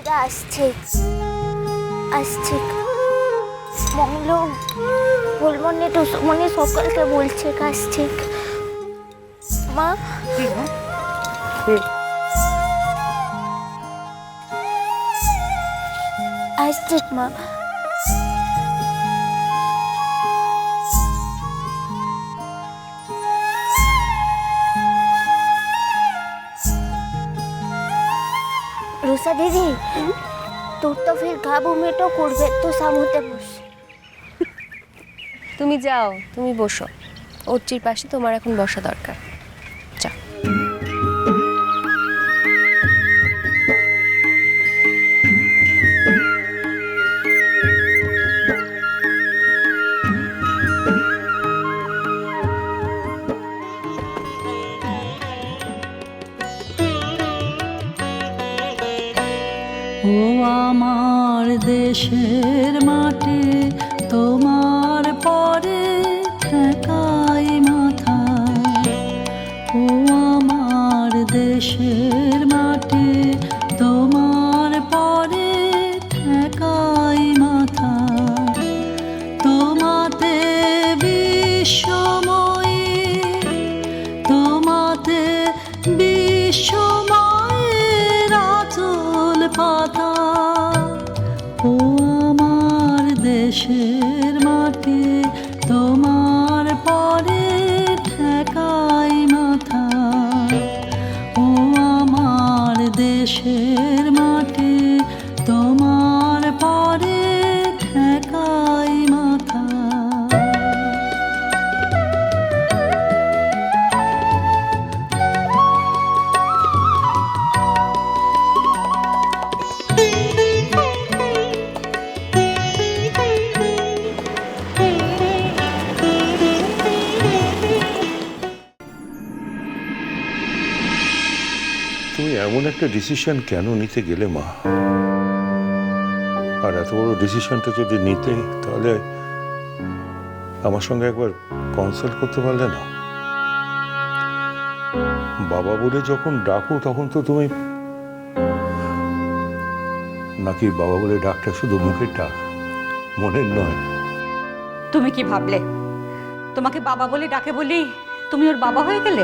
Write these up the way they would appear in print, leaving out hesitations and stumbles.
দাদা আসছে আসছে মঙ্গল বলমনে তো মনে সকালকে বলছে আসছে মা আসছে মা রুষা দিদি তোর তো ফির ঘা বমিটা করবে তো সামুতে বস তুমি যাও, তুমি বসো। ওরচির পাশে তোমার এখন বসা দরকার। যাও। ও আমার দেশের মাটি তোমার পরে ঠেকাই মাথা, ও আমার দেশের মাটি তোমার পরে ঠেকাই মাথা, তোমাতে বিশ্বময়ী, তোমাতে বিশ্বময়ের আঁচল পাতা, ও আমার দেশের মাটি তোমার পরে ঠেকাই মাথা, ও আমার দেশের মাটি তোমার পরে ঠেকাই মাথা। তুমি এমন একটা ডিসিশন কেন নিতে গেলে মা? আর এত বড় ডিসিশনটা যদি নিতে, তাহলে আমার সঙ্গে একবার কনসাল্ট করতে পারলে না? বাবা বলে যখন ডাকো তখন তো তুমি, নাকি বাবা বলে ডাকটা শুধু মুখের ডাক, মনের নয়? তুমি কি ভাবলে তোমাকে বাবা বলে ডাকে বলেই তুমি ওর বাবা হয়ে গেলে?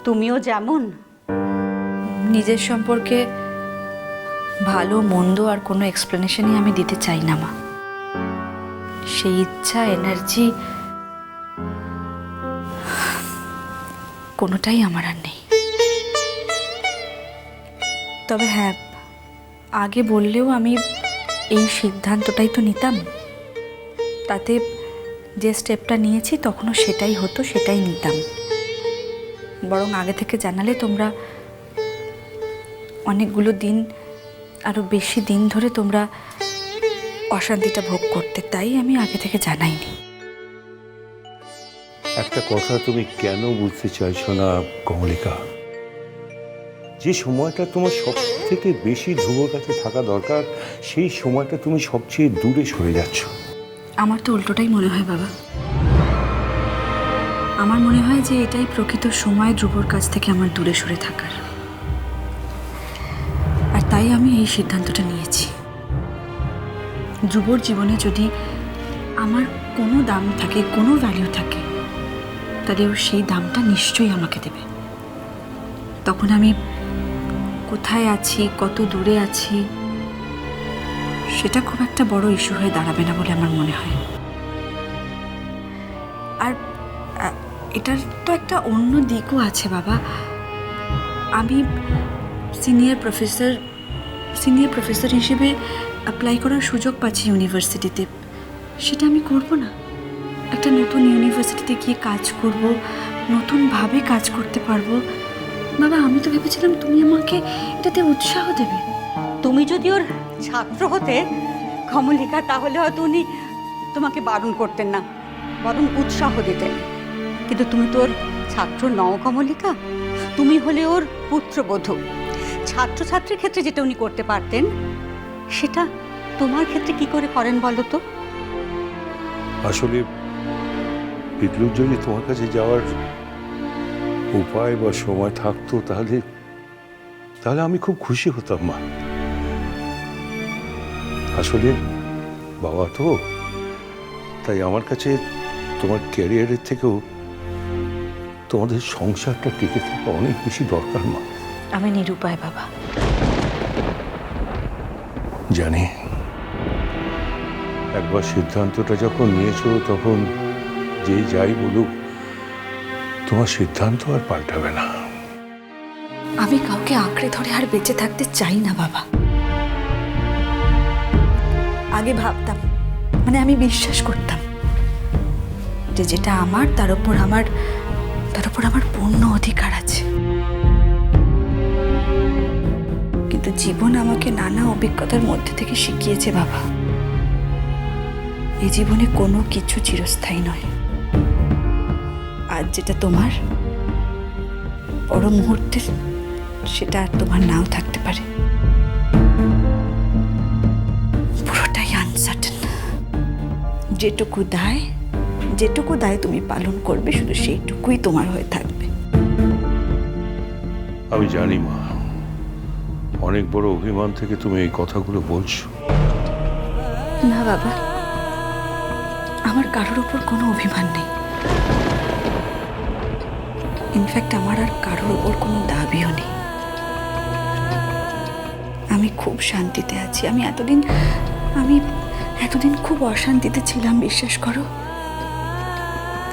তুমিও যেমন। নিজের সম্পর্কে ভালো মন্দ আর কোনো এক্সপ্লেনেশনই আমি দিতে চাই না মা। সেই ইচ্ছা, এনার্জি কোনোটাই আমার আর নেই। তবে হ্যাঁ, আগে বললেও আমি এই সিদ্ধান্তটাই তো নিতাম। তাতে যে স্টেপটা নিয়েছি তখনও সেটাই হতো, সেটাই নিতাম। বরং আগে থেকে জানালে তোমরা অনেকগুলো দিন, আরো বেশি দিন ধরে তোমরা অশান্তিটা ভোগ করতে, তাই আমি আগে থেকে জানাইনি। একটা কথা তুমি কেন বুঝতে চাইছো না কমলিকা? যে সময়টা তোমার সব থেকে বেশি ধ্রুবর কাছে থাকা দরকার, সেই সময়টা তুমি সবচেয়ে দূরে সরে যাচ্ছ। আমার তো উল্টোটাই মনে হয় বাবা। আমার মনে হয় যে এটাই প্রকৃত সময় ধ্রুবর কাছ থেকে আমার দূরে সরে থাকার। আর তাই আমি এই সিদ্ধান্তটা নিয়েছি। ধ্রুবর জীবনে যদি আমার কোনো দাম থাকে, কোনো ভ্যালিউ থাকে, তাহলে ও সেই দামটা নিশ্চয়ই আমাকে দেবে। তখন আমি কোথায় আছি, কত দূরে আছি, সেটা খুব একটা বড় ইস্যু হয়ে দাঁড়াবে না বলে আমার মনে হয়। আর এটার তো একটা অন্য দিকও আছে বাবা। আমি সিনিয়র প্রফেসর হিসেবে অ্যাপ্লাই করার সুযোগ পাচ্ছি ইউনিভার্সিটিতে। সেটা আমি করব না? একটা নতুন ইউনিভার্সিটিতে গিয়ে কাজ করব, নতুনভাবে কাজ করতে পারবো। বাবা, আমি তো ভেবেছিলাম তুমি আমাকে এটাতে উৎসাহ দেবে। তুমি যদি ওর ছাত্র হতে কমলিকা, তাহলে হয়তো উনি তোমাকে বারণ করতেন না, বরং উৎসাহ দিতেন। কিন্তু তুমি তো ওর ছাত্র নও কমলিকা, তুমি হলে ওর পুত্রবধূ। ছাত্রছাত্রীর ক্ষেত্রে যেটা উনি করতে পারতেন, সেটা তোমার ক্ষেত্রে কি করে করেন বলো তো? আসলে পিকলুর যদি তোমার কাছে যাওয়ার উপায় বা সময় থাকতো, তাহলে আমি খুব খুশি হতাম মা। আসলে বাবা তো, তাই আমার কাছে তোমার ক্যারিয়ারের থেকেও তোমাদের সংসারটা টিকে থাকা অনেক বেশি দরকার মা। আমি নিরুপায় বাবা। জানি, একবার সিদ্ধান্তটা যখন নিয়েছো তখন যে যাই বলুক তোমার সিদ্ধান্ত আর পাল্টাবে না। আমি কাউকে আঁকড়ে ধরে আর বেঁচে থাকতে চাই না বাবা। আগে ভাবতাম, মানে আমি বিশ্বাস করতাম যে যেটা আমার তার উপর আমার পূর্ণ অধিকার আছে। কিন্তু জীবন আমাকে নানা অভিজ্ঞতার মধ্যে থেকে শিখিয়েছে বাবা, এই জীবনে কোনো কিছু চিরস্থায়ী নয়। আজ যেটা তোমার, পর মুহূর্তে সেটা আর তোমার নাও থাকতে পারে। পুরোটাই আনসার্টেন। যেটুকু দায় তুমি পালন করবে, শুধু সেইটুকুই তোমার হয়ে থাকবে। আমি জানি মা, অনেক বড় অভিমান থেকে তুমি এই কথাগুলো বলছো। না বাবা, আমার কারোর উপর কোনো অভিমান নেই। ইনফ্যাক্ট আমার আর কারোর উপর কোনো দাবিও নেই। আমি খুব শান্তিতে আছি। আমি এতদিন খুব অশান্তিতে ছিলাম, বিশ্বাস করো।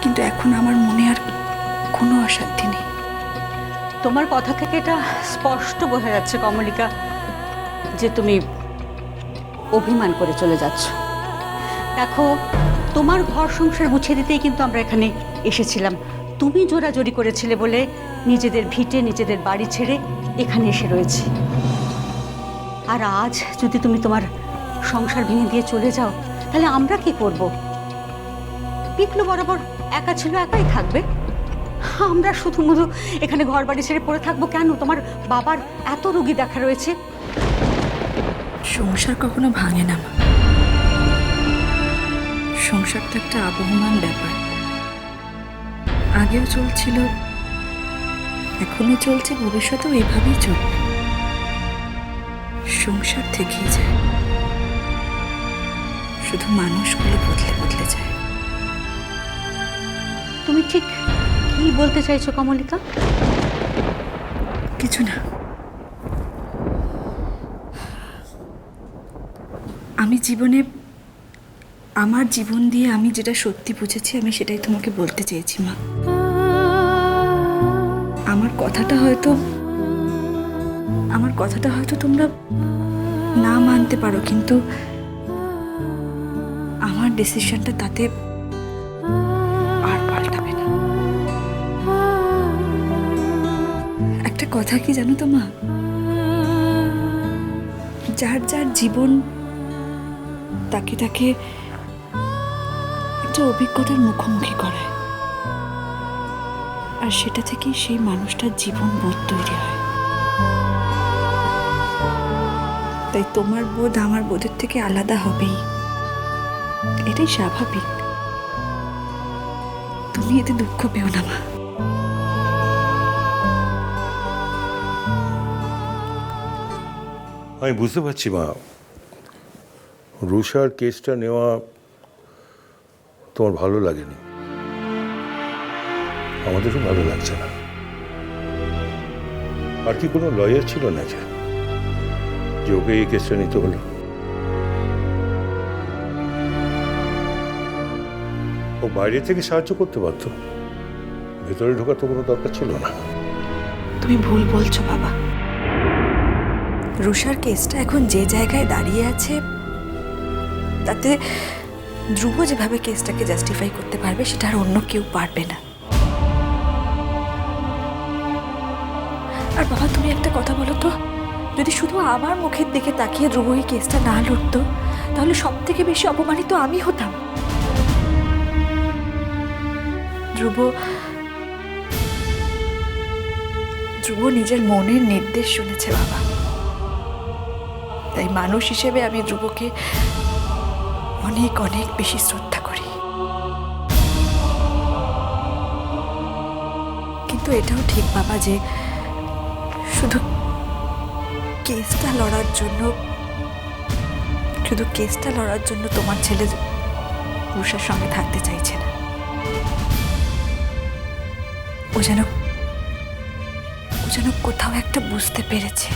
কিন্তু এখন আমার মনে আর কোনো অশান্তি নেই। তোমার কথা থেকে এটা স্পষ্ট বোঝা যাচ্ছে কমলিকা যে তুমি অভিমান করে চলে যাচ্ছ। দেখো, তোমার ঘর সংসার গুছিয়ে দিতেই কিন্তু আমরা এখানে এসেছিলাম। তুমি জোরাজোরি করেছিলে বলে নিজেদের ভিটে নিজেদের বাড়ি ছেড়ে এখানে এসে রয়েছি। আর আজ যদি তুমি তোমার সংসার ভেঙে দিয়ে চলে যাও, তাহলে আমরা কি করব? পিকলু বরাবর একা ছিল, একাই থাকবে। আমরা শুধু এখানে ঘর বাড়ি ছেড়ে পড়ে থাকবো কেন? তোমার বাবার এত রোগী দেখা রয়েছে। সংসার কখনো ভাঙে না মা। সংসার তো একটা আবহমান ব্যাপার। আগেও চলছিল, এখনো চলছে, ভবিষ্যতেও এভাবেই চলবে। সংসার থেকেই যায়, শুধু মানুষগুলো বদলে বদলে যায়। তুমি ঠিক কি বলতে চাইছো কমলিকা? কিছু না। আমি জীবনে, আমার জীবন দিয়ে আমি যেটা সত্যি বুঝেছি, আমি সেটাই তোমাকে বলতে চেয়েছি মা। আমার কথাটা হয়তো তোমরা না মানতে পারো, কিন্তু আমার ডিসিশনটা তাতে আর পাল্টাবে না। একটা কথা কি জানো তো মা, যার যার জীবন তাকে তাকে একটা অভিজ্ঞতার মুখোমুখি করায়, আর সেটা থেকেই সেই মানুষটার জীবন বোধ তৈরি হয়। তাই তোমার বোধ আমার বোধের থেকে আলাদা হবেই, এটাই স্বাভাবিক। তুমি এতে দুঃখ পেও না মা। আমি বুঝতে পারছি মা, রুষার কেসটা নেওয়া তোমার ভালো লাগেনি, আমাদেরও ভালো লাগছে না। আর কি কোনো লয়ার ছিল না যে ওকে এই কেসটা নিতে হলো? ও বাইরে থেকে সাহায্য করতে পারতো, ভেতরে ঢোকার তো কোনো দরকার ছিল না। তুমি ভুল বলছো বাবা। রুষার কেসটা এখন যে জায়গায় দাঁড়িয়ে আছে, তাতে ধ্রুব যেভাবে কেসটাকে জাস্টিফাই করতে পারবে, সেটা আর অন্য কেউ পারবে না। আর বাবা, তুমি একটা কথা বলো তো, যদি শুধু আমার মুখের দিকে তাকিয়ে ধ্রুব এই কেসটা না লড়তো, তাহলে সব থেকে বেশি অপমানিত আমি হতাম। ধ্রুব নিজের মনের নির্দেশ শুনেছে বাবা। তাই মানুষ হিসেবে আমি ধ্রুবকে অনেক অনেক বেশি শ্রদ্ধা করি। কিন্তু এটাও ঠিক বাবা যে শুধু কেসটা লড়ার জন্য শুধু কেসটা লড়ার জন্য তোমার ছেলে রুষার সঙ্গে থাকতে চাইছে না। ও যেন কোথাও একটা বুঝতে পেরেছে,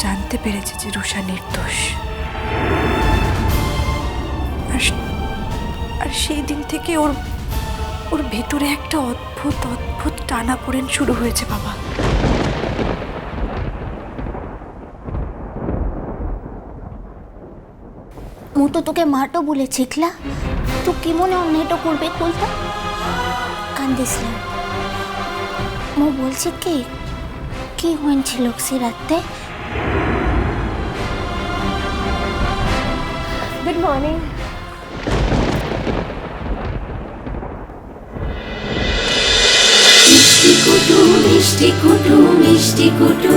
জানতে পেরেছে যে রুষা নির্দোষ। আর সেই দিন থেকে ওর ভেতরে একটা অদ্ভুত টানাপোড়েন শুরু হয়েছে বাবা। মু তো তোকে মাটো বলেছি ক্লা, তুই কি মনে অন্যায়টা করবে বলতো? কান্দিস না। মু বলছি কি হয়েছিল সে রাতে? Good morning. মিষ্টি কুটু মিষ্টি কুটু মিষ্টি কুটু